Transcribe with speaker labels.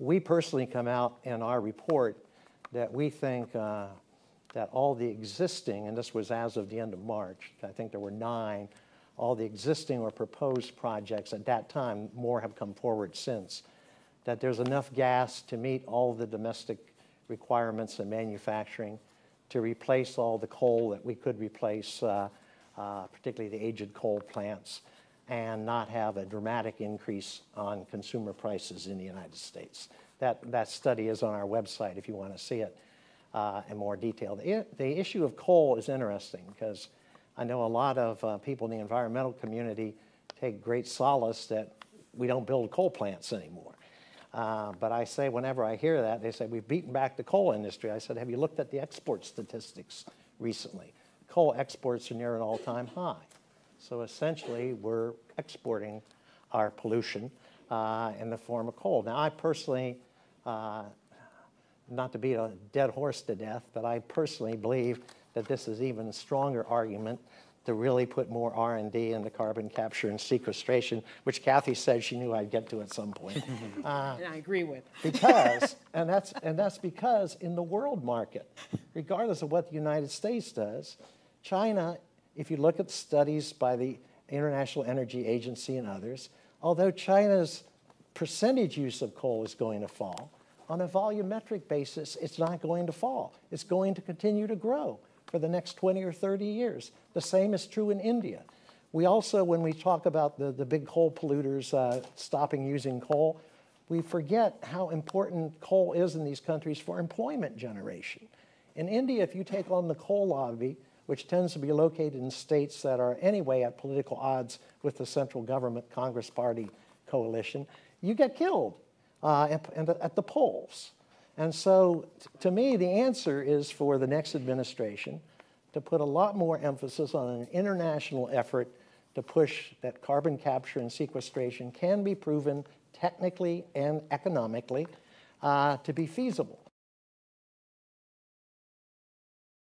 Speaker 1: We personally come out in our report that we think that all the existing, and this was as of the end of March, I think there were 9, all the existing or proposed projects at that time, more have come forward since, that there's enough gas to meet all the domestic requirements in manufacturing, to replace all the coal that we could replace, particularly the aged coal plants, and not have a dramatic increase on consumer prices in the United States. That study is on our website if you want to see it in more detail. The issue of coal is interesting because I know a lot of people in the environmental community take great solace that we don't build coal plants anymore. But I say, whenever I hear that, they say, we've beaten back the coal industry. I said, have you looked at the export statistics recently? Coal exports are near an all-time high. So essentially, we're exporting our pollution in the form of coal. Now, I personally, not to beat a dead horse to death, but I personally believe that this is even a stronger argument to really put more R&D into carbon capture and sequestration, which Kathy said she knew I'd get to at some point.
Speaker 2: And I agree with.
Speaker 1: Because, and that's because in the world market, regardless of what the United States does, China, if you look at studies by the International Energy Agency and others, although China's percentage use of coal is going to fall, on a volumetric basis, it's not going to fall. It's going to continue to grow for the next 20 or 30 years. The same is true in India. We also, when we talk about the big coal polluters stopping using coal, we forget how important coal is in these countries for employment generation. In India, if you take on the coal lobby, which tends to be located in states that are anyway at political odds with the central government Congress Party coalition, you get killed at the polls. And so, to me, the answer is for the next administration to put a lot more emphasis on an international effort to push that carbon capture and sequestration can be proven technically and economically to be feasible.